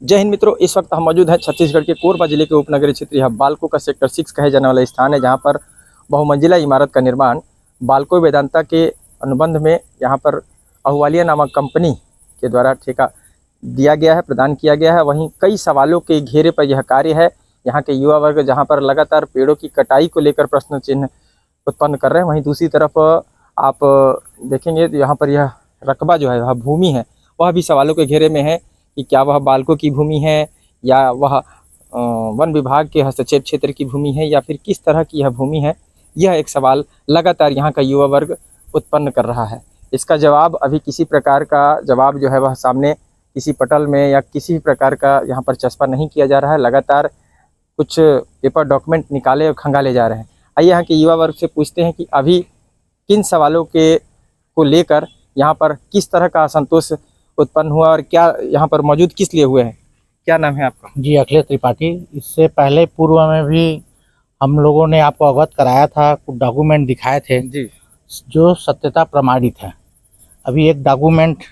जय हिंद मित्रों, इस वक्त हम मौजूद हैं छत्तीसगढ़ के कोरबा जिले के उपनगरीय क्षेत्र यह बालको का सेक्टर 6 कहे जाने वाला स्थान है, जहां पर बहुमंजिला इमारत का निर्माण बालको वेदांता के अनुबंध में यहाँ पर अहुवालिया नामक कंपनी के द्वारा ठेका दिया गया है, प्रदान किया गया है। वहीं कई सवालों के घेरे पर यह कार्य है। यहाँ के युवा वर्ग जहाँ पर लगातार पेड़ों की कटाई को लेकर प्रश्न चिन्ह उत्पन्न कर रहे हैं, वहीं दूसरी तरफ आप देखेंगे तो यहाँ पर यह रकबा जो है, वह भूमि है, वह भी सवालों के घेरे में है कि क्या वह बालको की भूमि है या वह वन विभाग के हस्तक्षेप क्षेत्र की भूमि है या फिर किस तरह की यह भूमि है। यह एक सवाल लगातार यहाँ का युवा वर्ग उत्पन्न कर रहा है। इसका जवाब अभी किसी प्रकार का जवाब जो है वह सामने किसी पटल में या किसी प्रकार का यहाँ पर चस्पा नहीं किया जा रहा है। लगातार कुछ पेपर डॉक्यूमेंट निकाले और खंगाले जा रहे हैं। आइए यहाँ के युवा वर्ग से पूछते हैं कि अभी किन सवालों को लेकर यहाँ पर किस तरह का असंतोष उत्पन्न हुआ और क्या यहाँ पर मौजूद किस लिए हुए हैं। क्या नाम है आपका? जी, अखिलेश त्रिपाठी। इससे पहले पूर्व में भी हम लोगों ने आपको अवगत कराया था, कुछ डॉक्यूमेंट दिखाए थे जी, का सत्यता प्रमाणित है। अभी एक डॉक्यूमेंट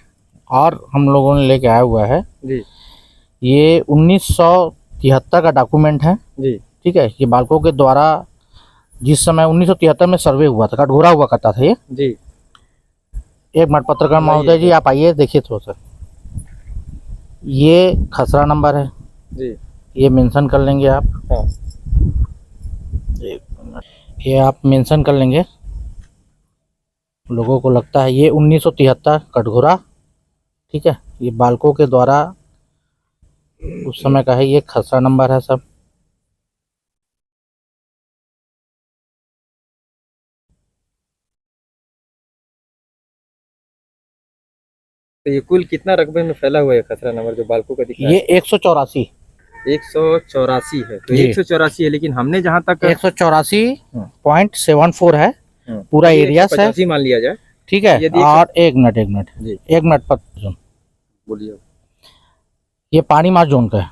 और हम लोगों ने लेके आया हुआ है जी। ये 1973 का डॉक्यूमेंट है जी, ठीक है। ये बालको के द्वारा जिस समय 1973 में सर्वे हुआ था, कटघोरा हुआ करता था ये जी। एक मिनट, पत्रकार महोदय जी आप आइए, देखिए थोड़ा सा। ये खसरा नंबर है जी, ये मेंशन कर लेंगे आप। हाँ। ये आप मेंशन कर लेंगे। लोगों को लगता है ये 1973 कटघोरा ठीक है। ये बालको के द्वारा उस समय का है, ये खसरा नंबर है सब। तो ये कुल कितना रकबे में फैला हुआ है खसरा नंबर जो बालको का दिखा है? ये 184 है। तो जी। 184 है, लेकिन हमने जहाँ तक 184.74 है पूरा एरिया से, 185 मान लिया जाए ठीक है। यदि और एक मिनट जी, पत्र बोलिए। ये पानी मार जोन का है,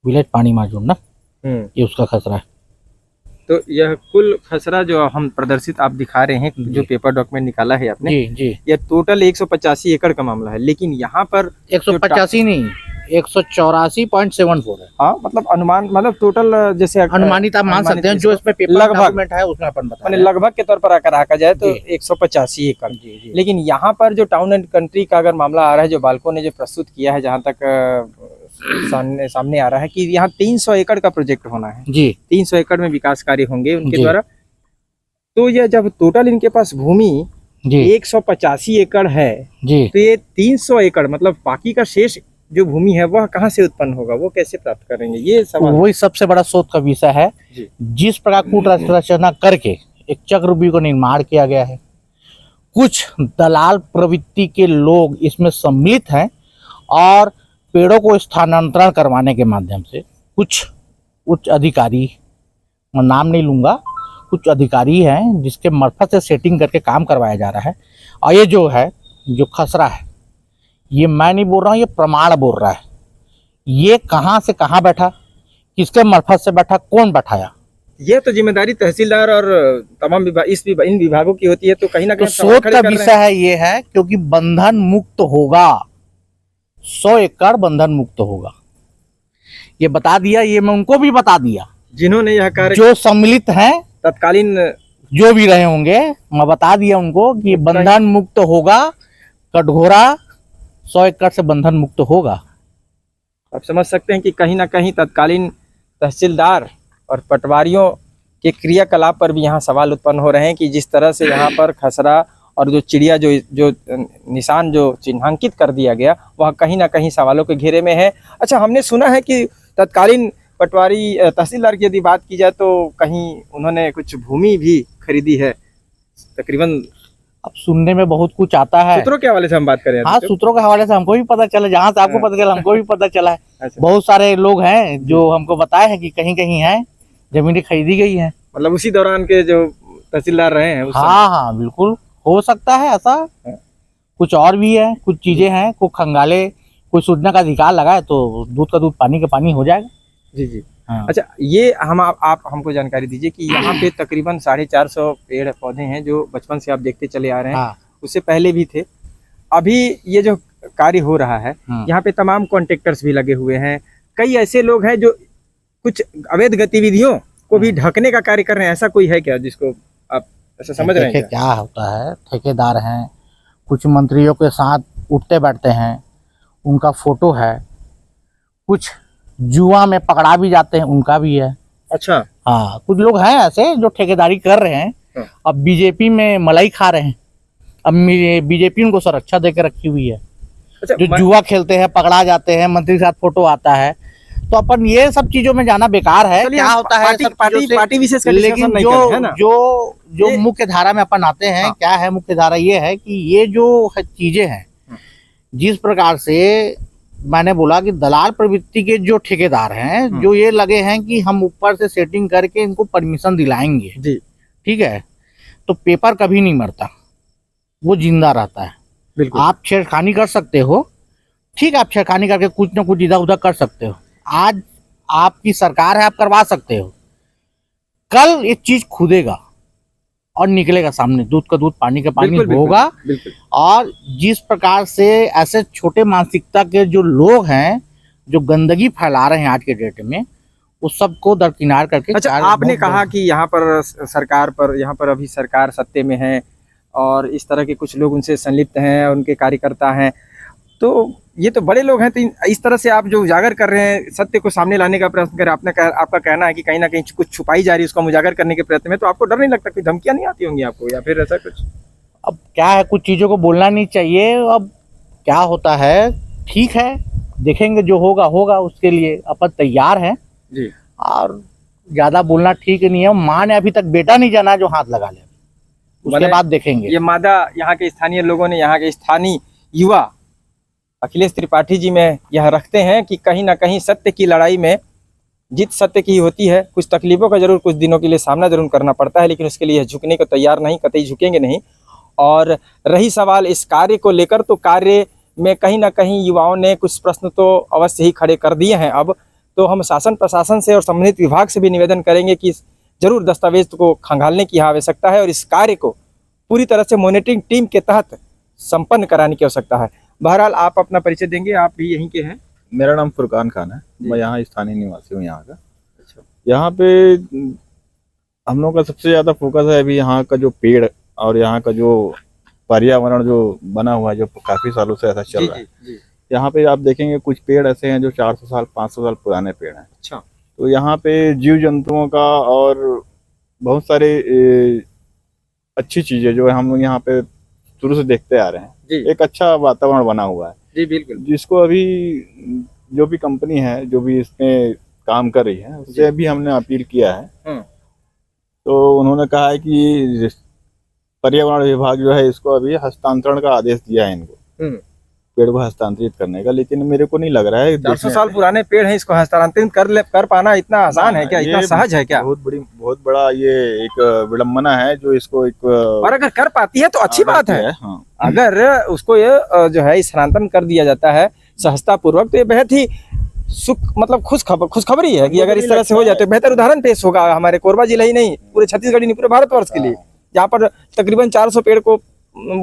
विलेज पानी मार जोन ना, ये उसका खसरा है। तो यह कुल खसरा जो हम प्रदर्शित आप दिखा रहे हैं, जो पेपर डॉक्यूमेंट निकाला है आपने, जी जी, यह टोटल 185 एकड़ का मामला है। लेकिन यहाँ पर 185 नहीं, 184.74 है। हाँ, मतलब अनुमान, मतलब टोटल जैसे अनुमानित आप मान सकते हैं, जो इसमें पेपर डॉक्यूमेंट है उसमें अपन बता रहे हैं। लगभग के तौर पर अगर आका जाए तो 185 एकड़। जी। लेकिन यहाँ पर जो टाउन एंड कंट्री का अगर मामला आ रहा है, जो बालको ने जो प्रस्तुत किया है, जहाँ तक सामने आ रहा है कि यहाँ 300 एकड़ का प्रोजेक्ट होना है जी, 300 एकड़ में विकास कार्य होंगे उनके द्वारा। तो यह जब टोटल इनके पास भूमि 185 एकड़ है जी, तो ये 300 एकड़ मतलब बाकी का शेष जो भूमि है वह कहाँ से उत्पन्न होगा, वो कैसे प्राप्त करेंगे, ये सवाल वही सबसे बड़ा शोध का विषय है जी। जिस प्रकार कूट रचना करके एक चक्रव्यूह का निर्माण किया गया है, कुछ दलाल प्रवृत्ति के लोग इसमें सम्मिलित हैं और पेड़ों को स्थानांतरण करवाने के माध्यम से कुछ उच्च अधिकारी, मैं नाम नहीं लूंगा, कुछ अधिकारी हैं जिसके मार्फत से सेटिंग करके काम करवाया जा रहा है। और ये जो है, जो खसरा है, ये मैं नहीं बोल रहा हूँ, ये प्रमाण बोल रहा है। ये कहाँ से कहाँ बैठा, किसके मार्फत से बैठा, कौन बैठाया, ये तो जिम्मेदारी तहसीलदार और तमाम इन विभागों की होती है। तो कहीं ना कहीं तो शोध का विषय है ये है, क्योंकि बंधन मुक्त होगा, 100 एकड़ बंधन मुक्त होगा, ये बता दिया। ये मैं उनको भी बता दिया जिन्होंने यह कार्य, जो सम्मिलित हैं, तत्कालीन जो भी रहे होंगे, मैं बता दिया उनको कि बंधन मुक्त होगा, कटघोरा 100 एकड़ से बंधन मुक्त होगा। आप समझ सकते हैं कि कहीं ना कहीं तत्कालीन तहसीलदार और पटवारियों के क्रियाकलाप पर भी यहाँ सवाल उत्पन्न हो रहे हैं कि जिस तरह से यहाँ पर खसरा और जो चिड़िया जो निशान जो चिन्हांकित कर दिया गया, वह कहीं ना कहीं सवालों के घेरे में है। अच्छा, हमने सुना है कि तत्कालीन पटवारी तहसीलदार की यदि बात की जाए तो कहीं उन्होंने कुछ भूमि भी खरीदी है तकरीबन। अब सुनने में बहुत कुछ आता है, सूत्रों के हवाले से हम बात करें। हाँ, सूत्रों के हवाले से हमको भी पता चला, जहाँ से आपको पता चला हमको भी पता चला है। अच्छा। बहुत सारे लोग हैं जो हमको बताए हैं कि कहीं कहीं है जमीनें खरीदी गई हैं, मतलब उसी दौरान के जो तहसीलदार रहे हैं। हाँ हाँ, बिल्कुल हो सकता है ऐसा। कुछ और भी है, कुछ चीजें हैं, कोई खंगाले, कोई सूचना का अधिकार लगा है तो दूध का दूध पानी का पानी हो जाएगा। जी जी, हाँ। अच्छा, ये आप हमको जानकारी दीजिए कि यहाँ पे तकरीबन 450 पेड़ पौधे हैं जो बचपन से आप देखते चले आ रहे हैं। हाँ। उससे पहले भी थे। अभी ये जो कार्य हो रहा है, यहाँ पे तमाम कॉन्ट्रैक्टर्स भी लगे हुए हैं, कई ऐसे लोग हैं जो कुछ अवैध गतिविधियों को भी ढकने का कार्य कर रहे हैं, ऐसा कोई है क्या जिसको आप ऐसा समझ रहे हैं देखिए क्या होता है, ठेकेदार हैं, कुछ मंत्रियों के साथ उठते बैठते हैं, उनका फोटो है, कुछ जुआ में पकड़ा भी जाते हैं, उनका भी है। अच्छा, हाँ, कुछ लोग हैं ऐसे जो ठेकेदारी कर रहे हैं, अब बीजेपी में मलाई खा रहे हैं, अब बीजेपी उनको सुरक्षा देकर रखी हुई है। अच्छा, जो जुआ खेलते हैं, पकड़ा जाते हैं, मंत्री के साथ फोटो आता है, तो अपन ये सब चीजों में जाना बेकार है। क्या होता है पार्टी विशेष का लेकिन जो मुख्य धारा में अपन आते हैं, क्या है मुख्य धारा, ये है कि ये जो चीजें हैं, जिस प्रकार से मैंने बोला कि दलाल प्रवृत्ति के जो ठेकेदार हैं, जो ये लगे हैं कि हम ऊपर से सेटिंग करके इनको परमिशन दिलाएंगे जी, ठीक है, तो पेपर कभी नहीं मरता, वो जिंदा रहता है। बिल्कुल, आप छेड़खानी कर सकते हो, ठीक है, आप छेड़खानी करके कुछ ना कुछ इधर उधर कर सकते हो, आज आपकी सरकार है, आप करवा सकते हो, कल एक चीज खुदेगा और निकलेगा सामने, दूध का दूध पानी का पानी होगा। और जिस प्रकार से ऐसे छोटे मानसिकता के जो लोग हैं जो गंदगी फैला रहे हैं आज के डेट में, उस सबको दरकिनार करके। अच्छा, आपने कहा कि यहाँ पर सरकार पर, यहाँ पर अभी सरकार सत्ते में है और इस तरह के कुछ लोग उनसे संलिप्त हैं, उनके कार्यकर्ता हैं, तो ये तो बड़े लोग हैं, तो इस तरह से आप जो उजागर कर रहे हैं, सत्य को सामने लाने का प्रयत्न कर रहे हैं, आपका कहना है कि कहीं ना कहीं कुछ छुपाई जा रही है, उसको उजागर करने के प्रयत्न में, तो आपको डर नहीं लगता, कोई धमकियां नहीं आती होंगी आपको, या फिर ऐसा कुछ? अब क्या है, कुछ चीजों को बोलना नहीं चाहिए, अब क्या होता है, ठीक है, देखेंगे जो होगा होगा, उसके लिए अपन तैयार हैं जी, और ज्यादा बोलना ठीक नहीं है। माँ ने अभी तक बेटा नहीं जाना जो हाथ लगा ले, उसके बाद देखेंगे। ये मादा यहाँ के स्थानीय लोगों ने, यहाँ के स्थानीय युवा अखिलेश त्रिपाठी जी में यह रखते हैं कि कहीं ना कहीं सत्य की लड़ाई में जीत सत्य की होती है, कुछ तकलीफों का जरूर कुछ दिनों के लिए सामना जरूर करना पड़ता है, लेकिन उसके लिए झुकने को तैयार नहीं, कतई झुकेंगे नहीं। और रही सवाल इस कार्य को लेकर, तो कार्य में कहीं ना कहीं युवाओं ने कुछ प्रश्न तो अवश्य ही खड़े कर दिए हैं। अब तो हम शासन प्रशासन से और संबंधित विभाग से भी निवेदन करेंगे कि जरूर दस्तावेज को खंगालने की आवश्यकता है और इस कार्य को पूरी तरह से मॉनिटरिंग टीम के तहत संपन्न कराने की आवश्यकता है। बहरहाल, आप अपना परिचय देंगे, आप भी यहीं के हैं? मेरा नाम फुरकान खान है, मैं यहाँ स्थानीय निवासी हूँ यहाँ का। अच्छा, यहाँ पे हम लोग का सबसे ज़्यादा फोकस है अभी यहाँ का जो पेड़ और यहाँ का जो पर्यावरण जो बना हुआ है, जो काफ़ी सालों से ऐसा चल रहा है। यहाँ पे आप देखेंगे कुछ पेड़ ऐसे हैं जो 400 साल 500 साल पुराने पेड़ हैं। अच्छा, तो यहाँ पे जीव जंतुओं का और बहुत सारे अच्छी चीज़ें जो हम लोग यहाँ पे शुरू से देखते आ रहे हैं, एक अच्छा वातावरण बना हुआ है जी, बिल्कुल, जिसको अभी जो भी कंपनी है जो भी इसमें काम कर रही है उससे अभी हमने अपील किया है, तो उन्होंने कहा है कि पर्यावरण विभाग जो है इसको अभी हस्तांतरण का आदेश दिया है इनको, पेड़ को हस्तांतरित करने का, लेकिन मेरे को नहीं लग रहा है 400 साल पुराने पेड़ हैं, इसको हस्तांतरित कर पाना इतना आसान है क्या, इतना सहज है क्या? बहुत बड़ा ये एक विडम्बना है जो इसको एक, और अगर कर पाती है तो अच्छी बात है। हाँ। अगर उसको ये जो है स्थानांतरण कर दिया जाता है सहजता पूर्वक, तो ये बेहद ही मतलब खुशखबरी है कि अगर इस तरह से हो जाए तो बेहतर उदाहरण पेश होगा हमारे कोरबा जिला ही नहीं, पूरे छत्तीसगढ़ नहीं, पूरे भारतवर्ष के लिए, जहाँ पर तकरीबन 400 पेड़ को,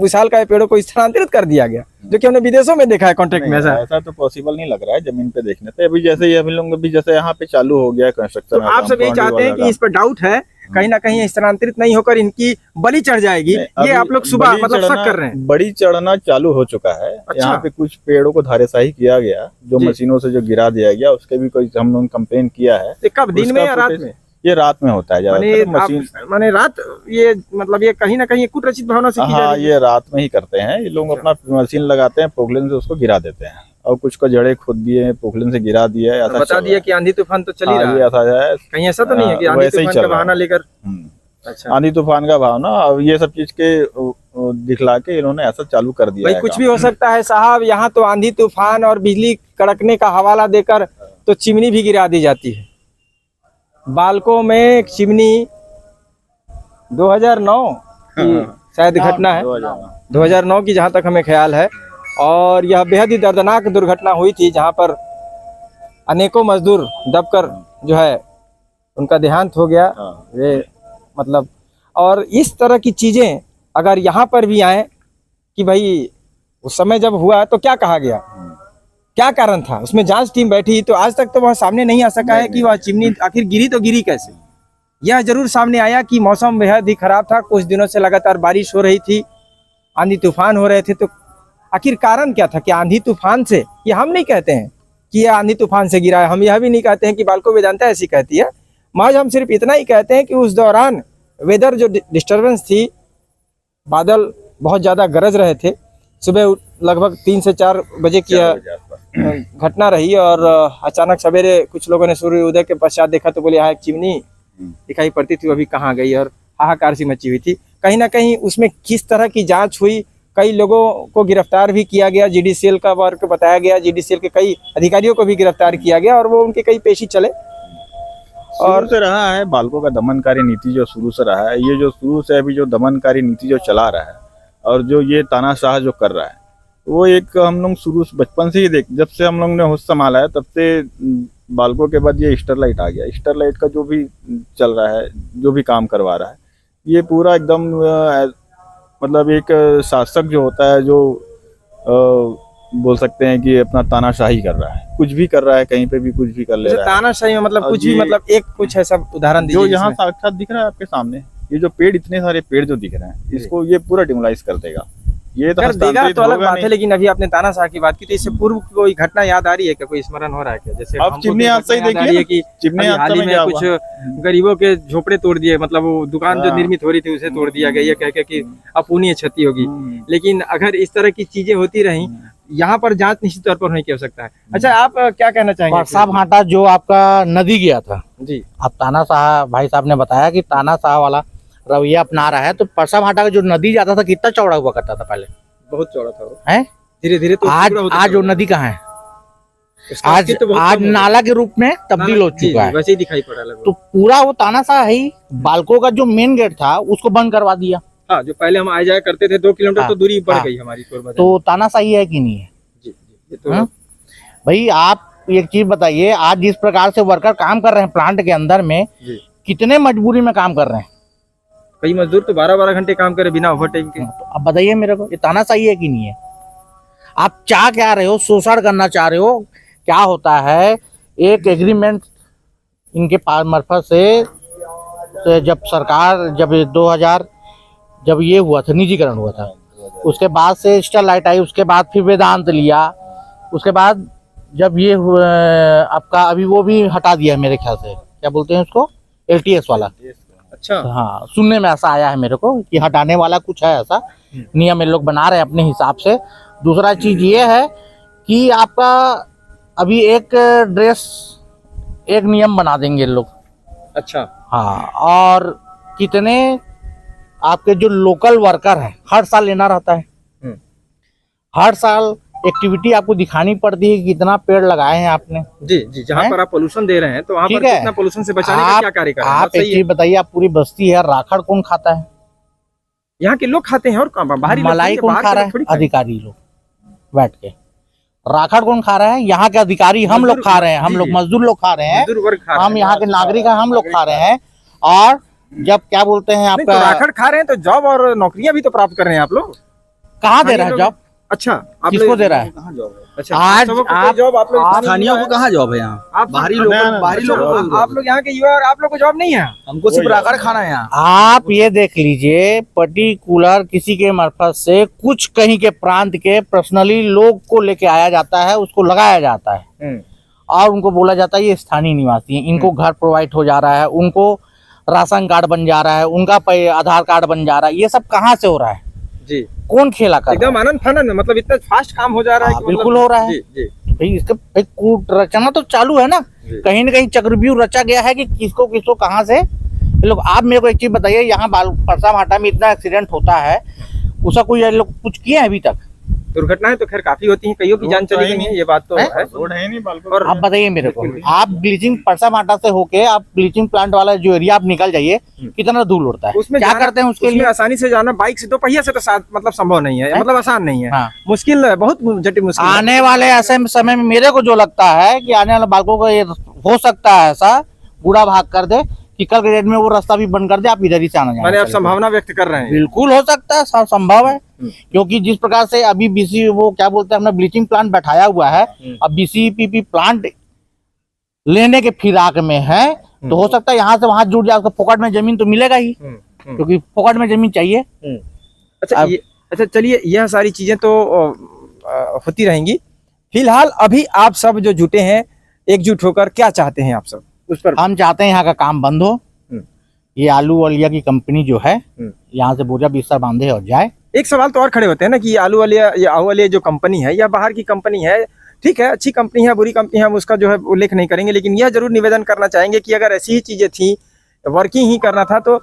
विशाल का पेड़ों को स्थानांतरित कर दिया गया, जो कि हमने विदेशों में देखा है कॉन्ट्रैक्ट में। ऐसा तो पॉसिबल नहीं लग रहा है जमीन पे देखने पे। अभी जैसे ये हम लोग भी जैसे यहाँ पे चालू हो गया कंस्ट्रक्शन, तो आप सब ये चाहते हैं कि इस पर डाउट है, कहीं ना कहीं स्थानांतरित नहीं होकर इनकी बलि चढ़ जाएगी, ये आप लोग सुबह मतलब शक कर रहे हैं? बड़ी चढ़ना चालू हो चुका है। अच्छा। यहाँ पे कुछ पेड़ों को धाराशाही किया गया, जो मशीनों से जो गिरा दिया गया, उसके भी कोई हम लोग कंप्लेन किया है। कब, दिन में या रात में? ये रात में होता है माने रात, ये मतलब ये कहीं ना कहीं कुटरचित भावना से की जा रही है। ये रात में ही करते हैं ये लोग, अपना मशीन लगाते हैं, पोखलिन से उसको गिरा देते हैं, और कुछ को जड़े खुद दिए, पोखलिन से गिरा दिया है। ऐसा बता दिया कि आंधी तूफान तो चल ही रहा है, ऐसा है, कहीं ऐसा तो नहीं है कि आंधी तूफान का बहाना लेकर? अच्छा, आंधी तूफान का भावना, अब ये सब चीज के दिखला के इन्होंने ऐसा चालू कर दिया। भाई कुछ भी हो सकता है साहब, यहाँ तो आंधी तूफान और बिजली कड़कने का हवाला देकर तो चिमनी भी गिरा दी जाती है। बालकों में एक चिमनी 2009 की शायद घटना है, 2009 की जहां तक हमें ख्याल है, और यह बेहद ही दर्दनाक दुर्घटना हुई थी, जहां पर अनेकों मजदूर दबकर जो है उनका देहांत हो गया। ये मतलब, और इस तरह की चीजें अगर यहाँ पर भी आए कि भाई उस समय जब हुआ तो क्या कहा गया, क्या कारण था? उसमें जांच टीम बैठी तो आज तक तो वह सामने नहीं आ सका है कि वह चिमनी आखिर गिरी तो गिरी कैसे। यह जरूर सामने आया कि मौसम बेहद ही खराब था, कुछ दिनों से लगातार बारिश हो रही थी, आंधी तूफान हो रहे थे, तो आखिर कारण क्या था? कि आंधी तूफान से, ये हम नहीं कहते हैं कि यह आंधी तूफान से गिरा है, हम यह भी नहीं कहते हैं कि बालको वेदांता ऐसी कहती है, महज हम सिर्फ इतना ही कहते हैं कि उस दौरान वेदर जो डिस्टर्बेंस थी, बादल बहुत ज़्यादा गरज रहे थे, सुबह लगभग 3 से 4 बजे की घटना रही और अचानक सवेरे कुछ लोगों ने सूर्य उदय के पश्चात देखा तो बोले यहाँ एक चिमनी दिखाई पड़ती थी, वो अभी कहाँ गई, और हाहाकार सी मची हुई थी। कहीं ना कहीं उसमें किस तरह की जांच हुई, कई लोगों को गिरफ्तार भी किया गया, जीडीसीएल का वर्क बताया गया, जीडीसीएल के कई अधिकारियों को भी गिरफ्तार किया गया और वो उनके कई पेशी चले। और से रहा है बालकों का दमनकारी नीति जो शुरू से रहा है, ये जो शुरू से अभी जो दमनकारी नीति जो चला रहा है और जो ये तानाशाह जो कर रहा है, वो एक हम लोग शुरू बचपन से ही जब से हम लोग ने होश संभाला है तब से बालकों के बाद ये स्टरलाइट आ गया। स्टरलाइट का जो भी चल रहा है, जो भी काम करवा रहा है, ये पूरा एकदम मतलब एक शासक जो होता है जो बोल सकते हैं कि अपना तानाशाही कर रहा है, कुछ भी कर रहा है, कहीं पे भी कुछ भी कर ले रहा है। तानाशाही में मतलब कुछ भी, मतलब एक कुछ ऐसा उदाहरण दीजिए जो यहाँ साक्षात दिख रहा है आपके सामने, ये जो पेड़, इतने सारे पेड़ जो दिख रहे हैं, इसको ये पूरा डिमोलाइज कर देगा। ये तो देगा तो अलग बात है, लेकिन अभी आपने तानाशाह की बात की तो इससे पूर्व कोई घटना याद आ रही है क्या, कोई स्मरण हो रहा है क्या? जैसे अब चिमनी हादसा ही देखिए कि चिमनी हाल ही में कुछ गरीबों के झोपड़े तोड़ दिए, मतलब वो दुकान जो निर्मित हो रही थी उसे तोड़ दिया गया, ये कह के कि अपूर्णीय क्षति होगी। लेकिन अगर इस तरह की चीजें होती रही, यहाँ पर जांच निश्चित तौर पर नहीं किया सकता है। अच्छा, आप क्या कहना चाहेंगे? परसा भाटा जो आपका नदी गया था जी, अब तानाशाह भाई साहब ने बताया कि तानाशाह वाला रवैया अपना रहा है, तो परसा भाटा का जो नदी जाता था कितना चौड़ा हुआ करता था पहले? बहुत चौड़ा था वो, है धीरे धीरे तो आज वो नदी कहाँ है? आज नाला के रूप में तब्दील हो चुका है, वैसे ही दिखाई पड़ा लगभग। तो पूरा वो तानाशाह ही बालकों का जो मेन गेट था उसको बंद करवा दिया। हाँ, जो पहले हम आए जाया करते थे 2 किलोमीटर तो दूरी बढ़ गई हमारी। तो तानाशाही है कि नहीं है? जी, ये तो भाई आप एक चीज बताइए, आज जिस प्रकार से वर्कर काम कर रहे हैं प्लांट के अंदर में, कितने मजबूरी में काम कर रहे हैं। कई मजदूर तो 12-12 घंटे काम करे बिना ओवरटाइम के। तो अब बताइए मेरे को, ये तानाशाही है कि नहीं है? आप चाह क्या रहे हो? शोषण करना चाह रहे हो? क्या होता है, एक एग्रीमेंट इनके पास मार्फत से जब सरकार, जब 2000 जब ये हुआ था, निजीकरण हुआ था, उसके बाद से स्टरलाइट आई, उसके बाद फिर वेदांत लिया, उसके बाद जब ये आपका अभी वो भी हटा दिया मेरे ख्याल से, क्या बोलते हैं उसको, LTS वाला। अच्छा, हाँ, सुनने में ऐसा आया है मेरे को कि हटाने वाला कुछ है, ऐसा नियम इन लोग बना रहे हैं अपने हिसाब से। दूसरा चीज ये है कि आपका अभी एक ड्रेस, एक नियम बना देंगे लोग। अच्छा, हाँ, और कितने आपके जो लोकल वर्कर हैं, हर साल लेना रहता है, हर साल एक्टिविटी आपको दिखानी पड़ती है कि कितना पेड़ लगाए हैं आपने। जी जी, जहाँ पर आप पोल्यूशन दे रहे हैं तो वहाँ पर कितना पोल्यूशन से बचाने का क्या कार्य कर रहे हैं? आप एक चीज बताइए, आप पूरी बस्ती है, राखड़ कौन खाता है? यहाँ के लोग खाते हैं, और बाहरी मलाई कौन खा रहा है? अधिकारी लोग बैठ के। राखड़ कौन खा रहा है? यहाँ के अधिकारी, हम लोग खा रहे हैं, हम लोग मजदूर लोग खा रहे हैं, हम यहाँ के नागरिक हैं, हम लोग खा रहे हैं। और जब क्या बोलते हैं आपका, राखड़ खा रहे हैं तो जॉब और नौकरियां भी तो प्राप्त कर रहे हैं आप लोग। कहाँ दे रहे हैं जॉब? अच्छा, किसको दे रहा है? अच्छा, आज आप जॉब, आप लोग स्थानीय को कहाँ जॉब है? यहाँ आप बाहरी लोग, आप लोग यहाँ के युवा, और आप लोग को जॉब नहीं है? हमको सिर्फ राखड़ खाना है यहाँ। आप ये देख लीजिए, पर्टिकुलर किसी के मार्फत से कुछ कहीं के प्रांत के पर्सनली लोग को लेके आया जाता है, उसको लगाया जाता है और उनको बोला जाता है ये स्थानीय निवासी हैं, इनको घर प्रोवाइड हो जा रहा है, उनको राशन कार्ड बन जा रहा है, उनका आधार कार्ड बन जा रहा है। ये सब कहाँ से हो रहा है जी? कौन खेला कर? एकदम आनंद फानंद, मतलब इतना फास्ट काम हो जा रहा है। बिल्कुल हो रहा है जी। भाई इसका कूट रचना तो चालू है ना, कहीं ना कहीं चक्रव्यूह रचा गया है कि किसको किसको कहाँ से लोग। आप मेरे को एक चीज बताइए, यहाँ परसा भाटा में इतना एक्सीडेंट होता है, उसका कोई लोग कुछ किया है अभी तक? दुर्घटनाएं तो खैर काफी होती हैं, कईयों की जान चली गई है, ये बात तो है। रोड है नहीं बालकों। और आप बताइए मेरे को, आप ब्लीचिंग परसा भाटा से होके आप ब्लीचिंग प्लांट वाला जो एरिया आप निकल जाइए, कितना धूल उड़ता है, उसमें क्या करते हैं उसके लिए? आसानी से जाना बाइक से, 2 पहिया से तो मतलब संभव नहीं है, मतलब आसान नहीं है। हाँ। मुश्किल है, बहुत जटिल मुश्किल। आने वाले ऐसे समय में मेरे को जो लगता है कि आने वाले बालकों को ये हो सकता है ऐसा बूढ़ा भाग कर दे कि कल के डेट में वो रास्ता भी बंद कर दे, आप इधर ही से आना जाना मैंने आप चले। संभावना व्यक्त कर रहे हैं। बिल्कुल हो सकता है, संभव है। क्योंकि जिस प्रकार से अभी बीसी वो क्या बोलते हैं, हमने ब्लीचिंग प्लांट बैठाया हुआ है, अब बीसीपीपी प्लांट लेने के फिराक में है, तो हो सकता है यहाँ से वहां जुड़ जाए, उसको फोकट में जमीन तो मिलेगा ही, क्योंकि फोकट में जमीन चाहिए। अच्छा चलिए, यह सारी चीजें तो होती रहेंगी। फिलहाल अभी आप सब जो जुटे हैं एकजुट होकर, क्या चाहते हैं आप सब उस पर? हम चाहते हैं यहाँ का काम बंद हो, ये आलू वालिया की कंपनी जो है यहाँ से बोझा बिस्तर बांधे और जाए। एक सवाल तो और खड़े होते हैं ना कि आलू वालिया या आहू वालिया जो कंपनी है या बाहर की कंपनी है, ठीक है, अच्छी कंपनी है बुरी कंपनी है, हम उसका जो है उल्लेख नहीं करेंगे, लेकिन यह जरूर निवेदन करना चाहेंगे कि अगर ऐसी ही चीजें थी, वर्किंग ही करना था, तो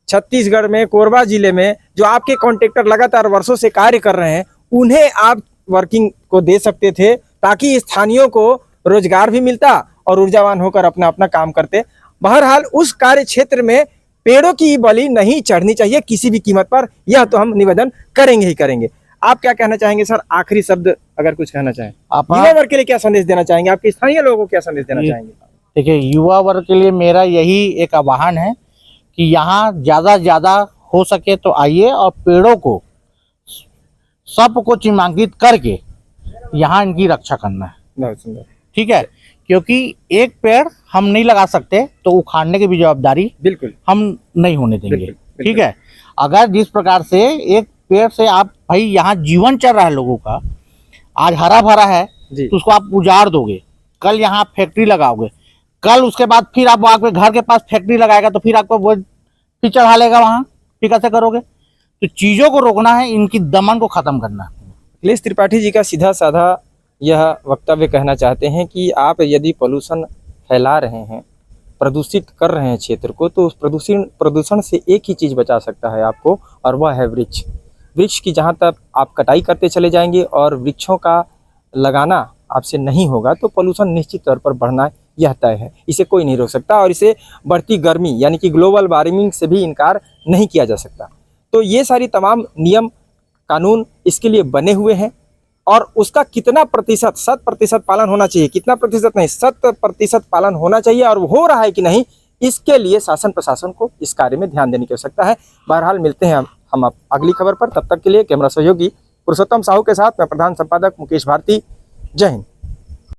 छत्तीसगढ़ में कोरबा जिले में जो आपके कॉन्ट्रैक्टर लगातार वर्षों से कार्य कर रहे हैं, उन्हें आप वर्किंग को दे सकते थे, ताकि स्थानीयों को रोजगार भी मिलता और ऊर्जावान होकर अपना अपना काम करते। बहरहाल उस कार्य क्षेत्र में पेड़ों की बलि नहीं चढ़नी चाहिए किसी भी कीमत पर, यह तो हम निवेदन करेंगे ही करेंगे। आप क्या कहना चाहेंगे सर, आखिरी शब्द अगर कुछ कहना चाहें? युवा वर्ग के लिए क्या संदेश देना चाहेंगे? आपके स्थानीय लोगों को क्या संदेश देना चाहेंगे? देखिए, युवा वर्ग के लिए मेरा यही एक आह्वान है कि यहाँ ज्यादा ज्यादा हो सके तो आइए और पेड़ों को सबको चिन्हांकित करके यहाँ इनकी रक्षा करना है। बहुत सुंदर। ठीक है, क्योंकि एक पेड़ हम नहीं लगा सकते तो उखाड़ने की भी जवाबदारी बिल्कुल हम नहीं होने देंगे। बिल्कुल। ठीक है, अगर जिस प्रकार से एक पेड़ से आप भाई यहाँ जीवन चल रहा है लोगों का, आज हरा भरा है जी। तो उसको आप उजाड़ दोगे, कल यहाँ फैक्ट्री लगाओगे, कल उसके बाद फिर आप आपके घर के पास फैक्ट्री लगाएगा तो फिर आपको वो फिर चढ़ा लेगा वहाँ, फिर कैसे करोगे? तो चीजों को रोकना है, इनकी दमन को खत्म करना है। अखिलेश त्रिपाठी जी का सीधा साधा यह वक्तव्य कहना चाहते हैं कि आप यदि पोल्यूशन फैला रहे हैं, प्रदूषित कर रहे हैं क्षेत्र को, तो उस प्रदूषण से एक ही चीज़ बचा सकता है आपको, और वह है वृक्ष। वृक्ष की जहाँ तक आप कटाई करते चले जाएंगे और वृक्षों का लगाना आपसे नहीं होगा, तो पोल्यूशन निश्चित तौर पर बढ़ना यह तय है, इसे कोई नहीं रोक सकता, और इसे बढ़ती गर्मी यानी कि ग्लोबल वार्मिंग से भी इनकार नहीं किया जा सकता। तो ये सारी तमाम नियम कानून इसके लिए बने हुए हैं, और उसका कितना प्रतिशत, 100% पालन होना चाहिए, कितना प्रतिशत नहीं, 100% पालन होना चाहिए, और हो रहा है कि नहीं, इसके लिए शासन प्रशासन को इस कार्य में ध्यान देने की आवश्यकता है। बहरहाल मिलते हैं हम अगली खबर पर, तब तक के लिए कैमरा सहयोगी पुरुषोत्तम साहू के साथ मैं प्रधान संपादक मुकेश भारती। जय हिंद।